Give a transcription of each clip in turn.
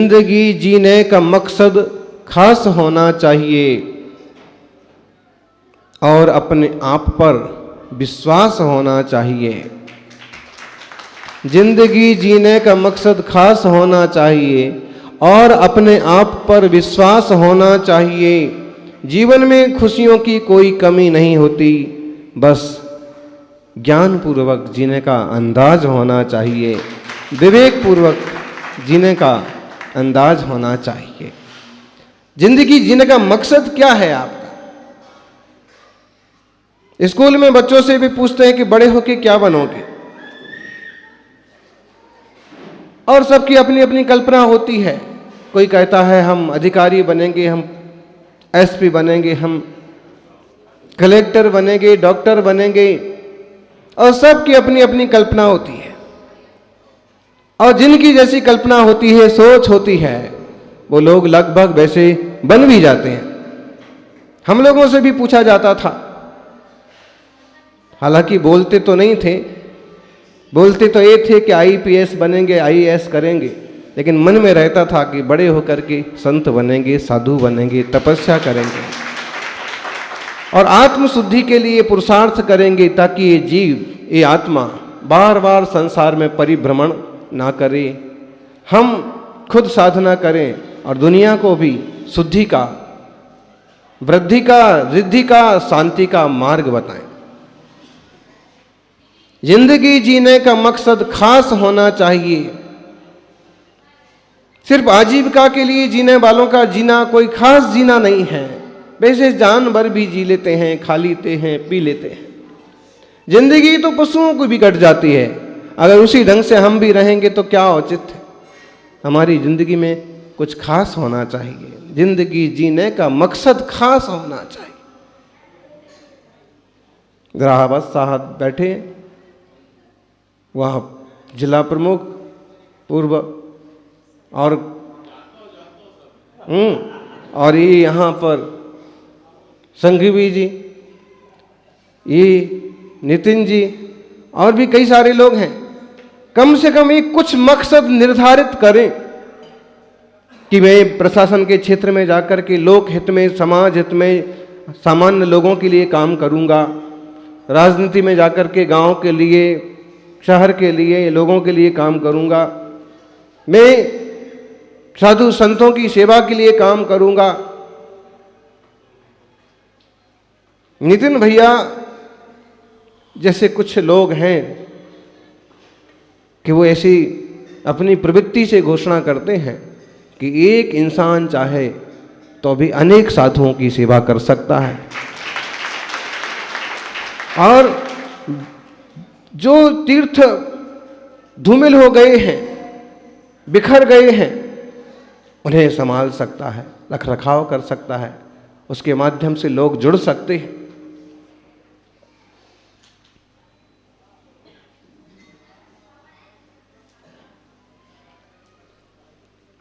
जिंदगी जीने का मकसद खास होना चाहिए और अपने आप पर विश्वास होना चाहिए। जिंदगी जीने का मकसद खास होना चाहिए और अपने आप पर विश्वास होना चाहिए। जीवन में खुशियों की कोई कमी नहीं होती, बस ज्ञानपूर्वक जीने का अंदाज होना चाहिए, विवेकपूर्वक जीने का अंदाज होना चाहिए। जिंदगी जीने का मकसद क्या है आपका? स्कूल में बच्चों से भी पूछते हैं कि बड़े होके क्या बनोगे, और सबकी अपनी अपनी कल्पना होती है। कोई कहता है हम अधिकारी बनेंगे, हम एसपी बनेंगे, हम कलेक्टर बनेंगे, डॉक्टर बनेंगे, और सबकी अपनी अपनी कल्पना होती है। और जिनकी जैसी कल्पना होती है, सोच होती है, वो लोग लगभग वैसे बन भी जाते हैं। हम लोगों से भी पूछा जाता था, हालांकि बोलते तो नहीं थे, बोलते तो ये थे कि आईपीएस बनेंगे, आईएएस करेंगे, लेकिन मन में रहता था कि बड़े होकर के संत बनेंगे, साधु बनेंगे, तपस्या करेंगे और आत्मशुद्धि के लिए पुरुषार्थ करेंगे, ताकि ये जीव, ये आत्मा बार बार संसार में परिभ्रमण ना करे, हम खुद साधना करें और दुनिया को भी शुद्धि का, वृद्धि का, रिद्धि का, शांति का मार्ग बताएं। जिंदगी जीने का मकसद खास होना चाहिए। सिर्फ आजीविका के लिए जीने वालों का जीना कोई खास जीना नहीं है। वैसे जानवर भी जी लेते हैं, खा लेते हैं, पी लेते हैं। जिंदगी तो पशुओं को भी कट जाती है। अगर उसी ढंग से हम भी रहेंगे तो क्या औचित है। हमारी जिंदगी में कुछ खास होना चाहिए। जिंदगी जीने का मकसद खास होना चाहिए। ग्राहवत साहब बैठे, वहाँ जिला प्रमुख पूर्व और ये यहाँ पर संघवी जी, ये नितिन जी, और भी कई सारे लोग हैं। कम से कम एक कुछ मकसद निर्धारित करें कि मैं प्रशासन के क्षेत्र में जाकर के लोक हित में, समाज हित में, सामान्य लोगों के लिए काम करूंगा। राजनीति में जाकर के गांव के लिए, शहर के लिए, लोगों के लिए काम करूंगा। मैं साधु संतों की सेवा के लिए काम करूंगा। नितिन भैया जैसे कुछ लोग हैं कि वो ऐसी अपनी प्रवृत्ति से घोषणा करते हैं कि एक इंसान चाहे तो भी अनेक साधुओं की सेवा कर सकता है। और जो तीर्थ धूमिल हो गए हैं, बिखर गए हैं, उन्हें संभाल सकता है, रख रखाव कर सकता है, उसके माध्यम से लोग जुड़ सकते हैं।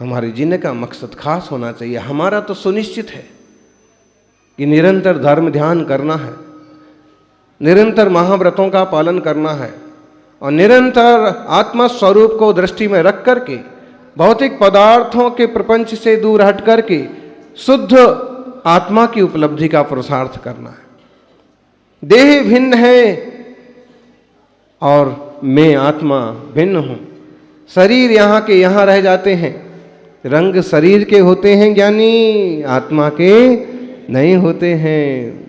हमारे जीने का मकसद खास होना चाहिए। हमारा तो सुनिश्चित है कि निरंतर धर्म ध्यान करना है, निरंतर महाव्रतों का पालन करना है और निरंतर आत्मा स्वरूप को दृष्टि में रख करके भौतिक पदार्थों के प्रपंच से दूर हट करके शुद्ध आत्मा की उपलब्धि का पुरुषार्थ करना है। देह भिन्न है और मैं आत्मा भिन्न हूं। शरीर यहाँ के यहाँ रह जाते हैं, रंग शरीर के होते हैं ज्ञानी, आत्मा के नहीं होते हैं।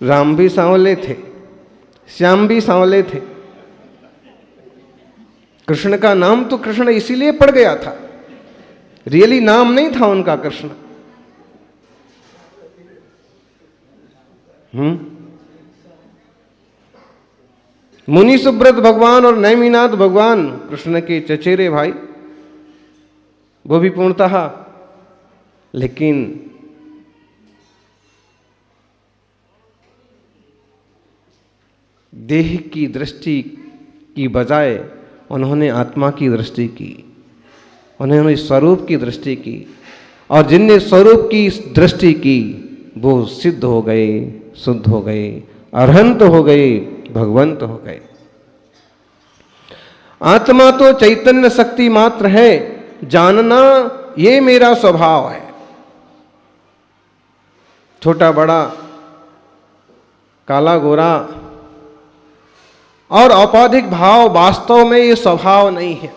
राम भी सांवले थे, श्याम भी सांवले थे। कृष्ण का नाम तो कृष्ण इसीलिए पड़ गया था, रियली नाम नहीं था उनका कृष्ण। मुनि सुब्रत भगवान और नैमिनाथ भगवान कृष्ण के चचेरे भाई, वो भी पूर्णतः, लेकिन देह की दृष्टि की बजाय उन्होंने आत्मा की दृष्टि की, उन्होंने स्वरूप की दृष्टि की, और जिनने स्वरूप की दृष्टि की वो सिद्ध हो गए, शुद्ध हो गए, अरहंत हो गए, भगवंत हो गए। आत्मा तो चैतन्य शक्ति मात्र है, जानना ये मेरा स्वभाव है। छोटा बड़ा, काला गोरा और औपाधिक भाव वास्तव में ये स्वभाव नहीं है।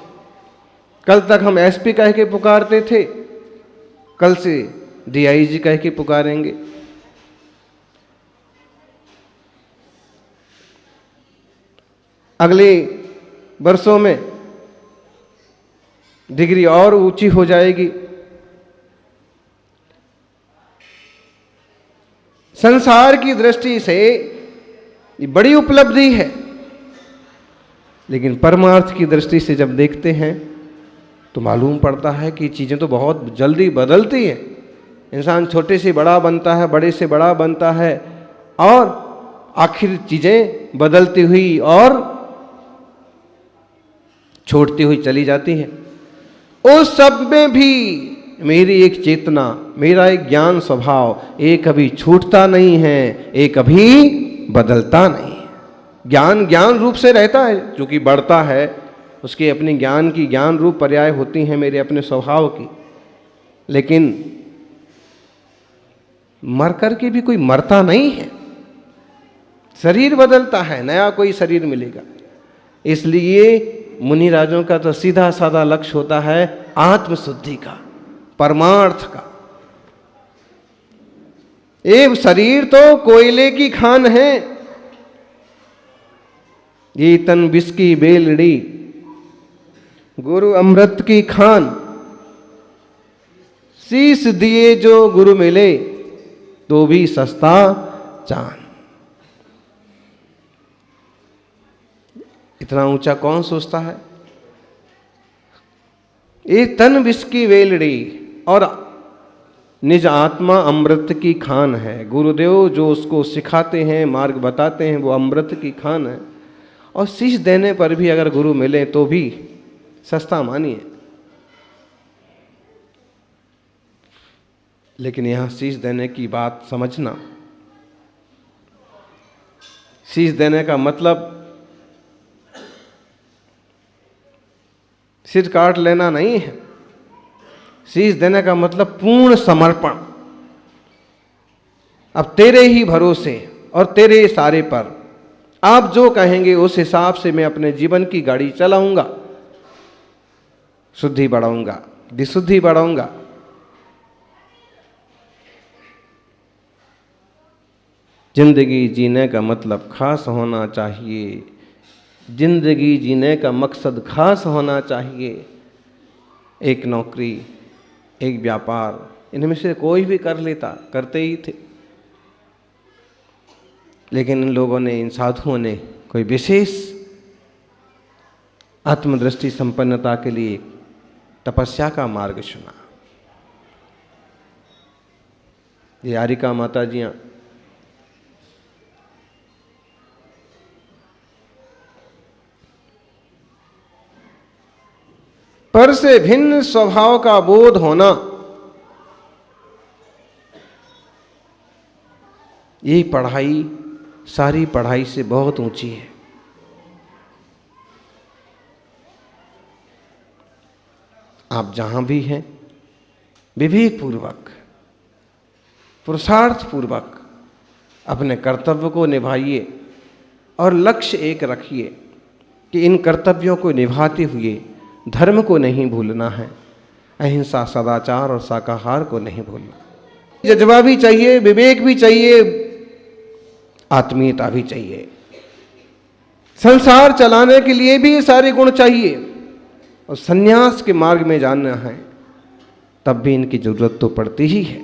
कल तक हम एसपी कह के पुकारते थे, कल से डीआईजी कह के पुकारेंगे। अगले वर्षों में डिग्री और ऊंची हो जाएगी। संसार की दृष्टि से ये बड़ी उपलब्धि है, लेकिन परमार्थ की दृष्टि से जब देखते हैं तो मालूम पड़ता है कि चीज़ें तो बहुत जल्दी बदलती हैं। इंसान छोटे से बड़ा बनता है, बड़े से बड़ा बनता है, और आखिर चीज़ें बदलती हुई और छोड़ती हुई चली जाती हैं। उस सब में भी मेरी एक चेतना, मेरा एक ज्ञान स्वभाव, एक कभी छूटता नहीं है, एक कभी बदलता नहीं है। ज्ञान ज्ञान रूप से रहता है, जो कि बढ़ता है, उसके अपने ज्ञान की ज्ञान रूप पर्याय होती हैं मेरे अपने स्वभाव की। लेकिन मर करके भी कोई मरता नहीं है, शरीर बदलता है, नया कोई शरीर मिलेगा। इसलिए मुनि राजों का तो सीधा साधा लक्ष्य होता है आत्मशुद्धि का, परमार्थ का। ये शरीर तो कोयले की खान है, ये तन विष की बेलड़ी, गुरु अमृत की खान। शीश दिए जो गुरु मिले, तो भी सस्ता चान। इतना ऊंचा कौन सोचता है? ये तन विष की वेलड़ी और निज आत्मा अमृत की खान है। गुरुदेव जो उसको सिखाते हैं, मार्ग बताते हैं, वो अमृत की खान है। और शीश देने पर भी अगर गुरु मिले तो भी सस्ता मानिए। लेकिन यहां शीश देने की बात समझना, शीश देने का मतलब सिर काट लेना नहीं है। शीश देने का मतलब पूर्ण समर्पण। अब तेरे ही भरोसे और तेरे इशारे पर आप जो कहेंगे उस हिसाब से मैं अपने जीवन की गाड़ी चलाऊंगा, शुद्धि बढ़ाऊंगा, विशुद्धि बढ़ाऊंगा। जिंदगी जीने का मतलब खास होना चाहिए, जिंदगी जीने का मकसद खास होना चाहिए। एक नौकरी, एक व्यापार, इनमें से कोई भी कर लेता, करते ही थे। लेकिन इन लोगों ने, इन साधुओं ने कोई विशेष आत्मदृष्टि संपन्नता के लिए तपस्या का मार्ग चुना। ये आरिका माता जियां पर से भिन्न स्वभाव का बोध होना, ये पढ़ाई सारी पढ़ाई से बहुत ऊंची है। आप जहां भी हैं, विवेक पूर्वक, पुरुषार्थ पूर्वक अपने कर्तव्य को निभाइए और लक्ष्य एक रखिए कि इन कर्तव्यों को निभाते हुए धर्म को नहीं भूलना है, अहिंसा, सदाचार और शाकाहार को नहीं भूलना। जज्बा भी चाहिए, विवेक भी चाहिए, आत्मीयता भी चाहिए। संसार चलाने के लिए भी ये सारे गुण चाहिए। और संन्यास के मार्ग में जानना है तब भी इनकी जरूरत तो पड़ती ही है।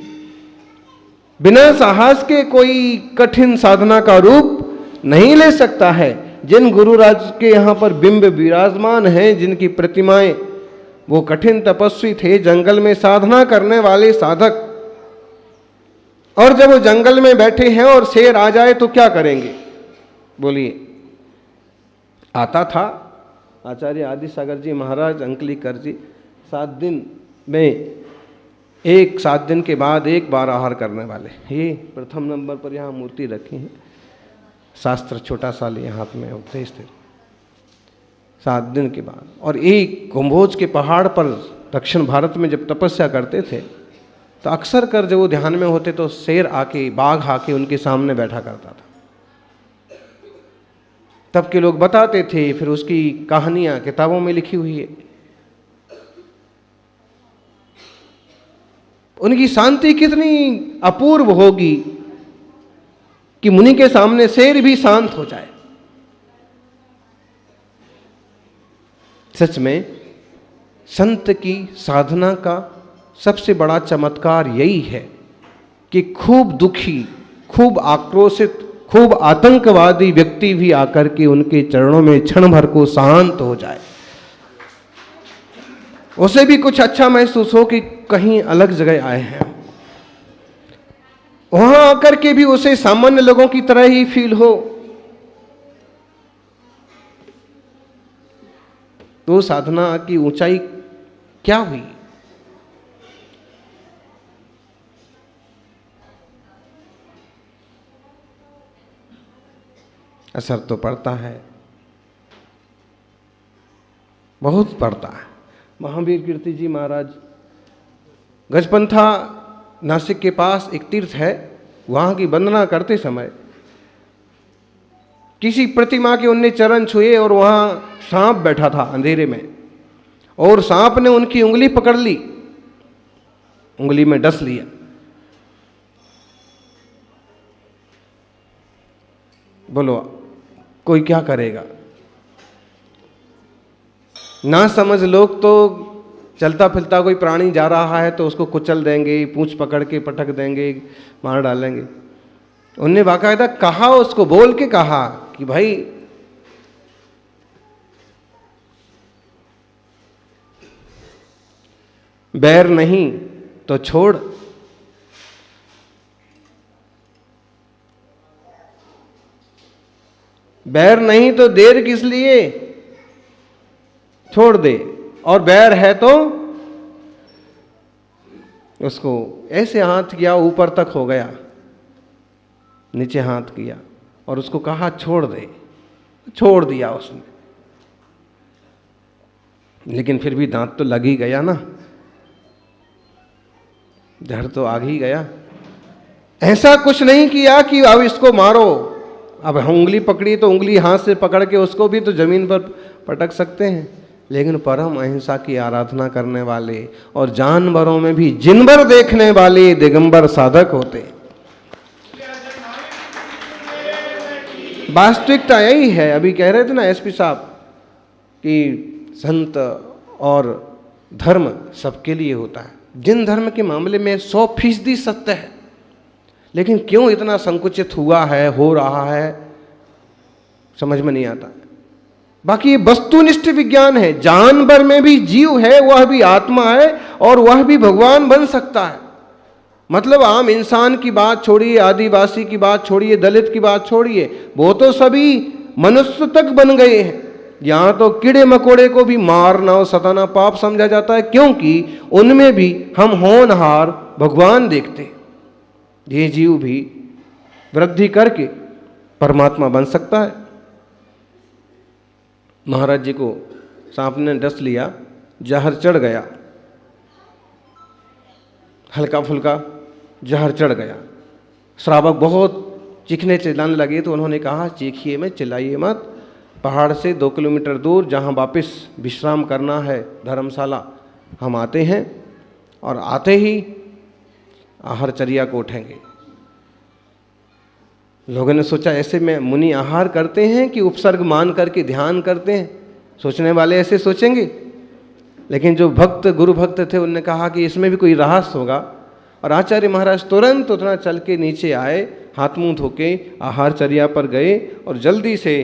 बिना साहस के कोई कठिन साधना का रूप नहीं ले सकता है। जिन गुरुराज के यहाँ पर बिंब विराजमान हैं, जिनकी प्रतिमाएं, वो कठिन तपस्वी थे, जंगल में साधना करने वाले साधक। और जब वो जंगल में बैठे हैं और शेर आ जाए तो क्या करेंगे? बोलिए। आता था आचार्य आदि सागर जी महाराज, अंकलीकर जी 7 दिन में 7 दिन के बाद एक बार आहार करने वाले। ये प्रथम नंबर पर यहाँ मूर्ति रखी है, शास्त्र छोटा सा लिए हाथ में उपदेश थे। 7 दिन के बाद। और एक कुंभोज के पहाड़ पर दक्षिण भारत में जब तपस्या करते थे तो अक्सर कर जब वो ध्यान में होते तो शेर आके, बाघ आके उनके सामने बैठा करता था। तब के लोग बताते थे, फिर उसकी कहानियां किताबों में लिखी हुई है। उनकी शांति कितनी अपूर्व होगी कि मुनि के सामने शेर भी शांत हो जाए। सच में संत की साधना का सबसे बड़ा चमत्कार यही है कि खूब दुखी, खूब आक्रोशित, खूब आतंकवादी व्यक्ति भी आकर के उनके चरणों में क्षण भर को शांत हो जाए। उसे भी कुछ अच्छा महसूस हो कि कहीं अलग जगह आए हैं। वहां आकर के भी उसे सामान्य लोगों की तरह ही फील हो। तो साधना की ऊंचाई क्या हुई? असर तो पड़ता है, बहुत पड़ता है। महावीर कीर्ति जी महाराज गजपंथा नासिक के पास एक तीर्थ है, वहां की वंदना करते समय किसी प्रतिमा के उनने चरण छुए और वहां सांप बैठा था अंधेरे में, और सांप ने उनकी उंगली पकड़ ली, उंगली में डस लिया। बोलो कोई क्या करेगा? ना समझ लोग तो चलता फिरता कोई प्राणी जा रहा है तो उसको कुचल देंगे, पूंछ पकड़ के पटक देंगे, मार डालेंगे। उनने बाकायदा कहा, उसको बोल के कहा कि भाई बैर नहीं तो छोड़, बैर नहीं तो देर किस लिए, छोड़ दे। और बैर है तो उसको ऐसे हाथ किया, ऊपर तक हो गया, नीचे हाथ किया और उसको कहा छोड़ दे, छोड़ दिया उसने। लेकिन फिर भी दांत तो लग ही गया ना, डर तो आ ही गया। ऐसा कुछ नहीं किया कि अब इसको मारो, अब उंगली पकड़ी तो उंगली हाथ से पकड़ के उसको भी तो जमीन पर पटक सकते हैं। लेकिन परम अहिंसा की आराधना करने वाले और जानवरों में भी जिनवर देखने वाले दिगंबर साधक होते। वास्तविकता यही है। अभी कह रहे थे ना एसपी साहब कि संत और धर्म सबके लिए होता है। जिन धर्म के मामले में 100% सत्य है, लेकिन क्यों इतना संकुचित हुआ है, हो रहा है, समझ में नहीं आता। बाकी ये वस्तुनिष्ठ विज्ञान है। जानवर में भी जीव है, वह भी आत्मा है और वह भी भगवान बन सकता है। मतलब आम इंसान की बात छोड़िए, आदिवासी की बात छोड़िए, दलित की बात छोड़िए, वो तो सभी मनुष्य तक बन गए हैं। यहां तो कीड़े मकोड़े को भी मारना और सताना पाप समझा जाता है, क्योंकि उनमें भी हम होनहार भगवान देखते। ये जीव भी वृद्धि करके परमात्मा बन सकता है। महाराज जी को सांप ने डस लिया, जहर चढ़ गया, हल्का फुल्का जहर चढ़ गया। श्रावक बहुत चीखने चिल्लाने लगे तो उन्होंने कहा चीखिए मत, चिल्लाइए मत। पहाड़ से 2 किलोमीटर दूर जहाँ वापस विश्राम करना है, धर्मशाला, हम आते हैं और आते ही आहारचर्या को उठेंगे। लोगों ने सोचा ऐसे में मुनि आहार करते हैं कि उपसर्ग मान करके ध्यान करते हैं? सोचने वाले ऐसे सोचेंगे। लेकिन जो भक्त, गुरु भक्त थे, उनने कहा कि इसमें भी कोई रहस्य होगा। और आचार्य महाराज तुरंत उतना चल के नीचे आए, हाथ मुंह धोके आहारचर्या पर गए और जल्दी से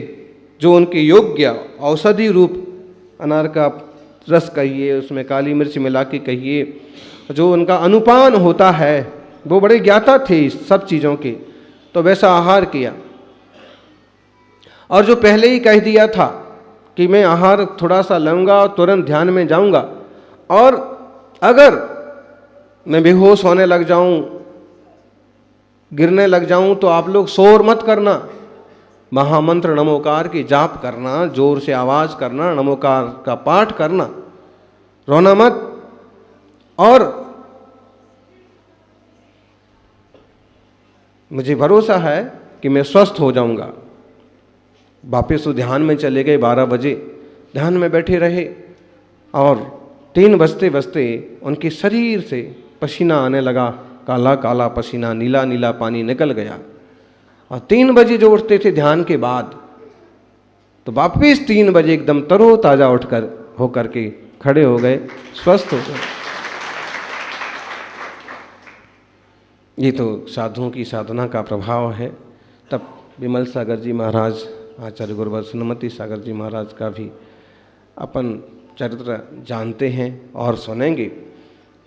जो उनके योग्य औषधि रूप अनार का रस कहिए, उसमें काली मिर्च मिला के कहिए, जो उनका अनुपान होता है, वो बड़े ज्ञाता थे इस सब चीज़ों के, तो वैसा आहार किया। और जो पहले ही कह दिया था कि मैं आहार थोड़ा सा लूँगा और तुरंत ध्यान में जाऊँगा, और अगर मैं बेहोश होने लग जाऊँ, गिरने लग जाऊँ, तो आप लोग शोर मत करना, महामंत्र नमोकार की जाप करना, जोर से आवाज करना, नमोकार का पाठ करना, रोना मत। और मुझे भरोसा है कि मैं स्वस्थ हो जाऊंगा। वापिस तो ध्यान में चले गए। 12 बजे ध्यान में बैठे रहे और 3 बजते बजते उनके शरीर से पसीना आने लगा, काला काला पसीना, नीला नीला पानी निकल गया। और 3 बजे जो उठते थे ध्यान के बाद, तो वापिस 3 बजे एकदम तरोताजा उठकर होकर के खड़े हो गए, स्वस्थ हो गए। ये तो साधुओं की साधना का प्रभाव है। तब विमल सागर जी महाराज, आचार्य गुरुवर सुनमति सागर जी महाराज का भी अपन चरित्र जानते हैं और सुनेंगे।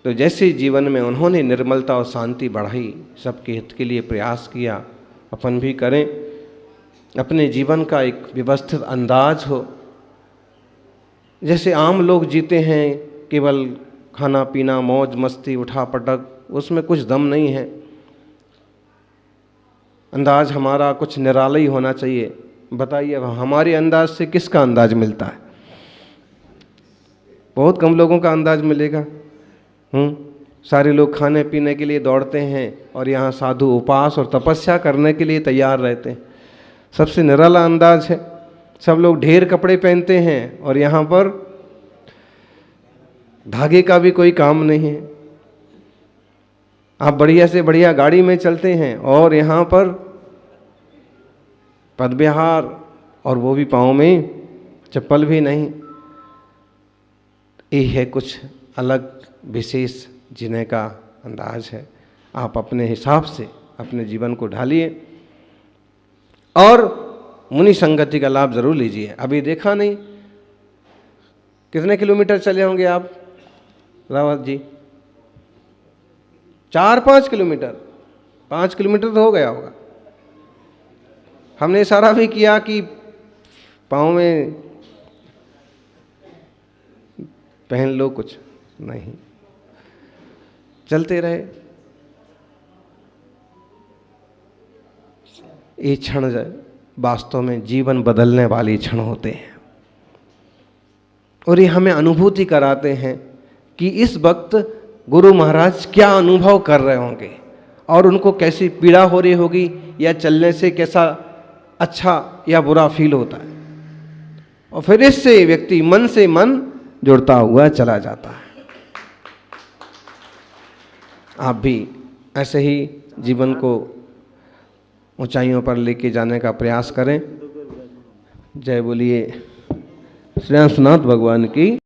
तो जैसे जीवन में उन्होंने निर्मलता और शांति बढ़ाई, सबके हित के लिए प्रयास किया, अपन भी करें। अपने जीवन का एक व्यवस्थित अंदाज हो। जैसे आम लोग जीते हैं, केवल खाना पीना, मौज मस्ती, उठा पटक, उसमें कुछ दम नहीं है। अंदाज हमारा कुछ निराला ही होना चाहिए। बताइए अब हमारे अंदाज से किसका अंदाज मिलता है? बहुत कम लोगों का अंदाज मिलेगा। सारे लोग खाने पीने के लिए दौड़ते हैं और यहाँ साधु उपास और तपस्या करने के लिए तैयार रहते हैं। सबसे निराला अंदाज है। सब लोग ढेर कपड़े पहनते हैं और यहाँ पर धागे का भी कोई काम नहीं है। आप बढ़िया से बढ़िया गाड़ी में चलते हैं और यहाँ पर पदविहार, और वो भी पाँव में चप्पल भी नहीं। ये है कुछ अलग विशेष जीने का अंदाज है। आप अपने हिसाब से अपने जीवन को ढालिए और मुनि संगति का लाभ जरूर लीजिए। अभी देखा नहीं कितने किलोमीटर चले होंगे आप रावत जी? 4-5 किलोमीटर, 5 किलोमीटर तो हो गया होगा। हमने इशारा भी किया कि पाँव में पहन लो, कुछ नहीं, चलते रहे। ये क्षण वास्तव में जीवन बदलने वाले क्षण होते हैं और ये हमें अनुभूति कराते हैं कि इस वक्त गुरु महाराज क्या अनुभव कर रहे होंगे और उनको कैसी पीड़ा हो रही होगी, या चलने से कैसा अच्छा या बुरा फील होता है। और फिर इससे व्यक्ति मन से मन जुड़ता हुआ चला जाता है। आप भी ऐसे ही जीवन को ऊंचाइयों पर लेके जाने का प्रयास करें। जय बोलिए श्री नाथ भगवान की।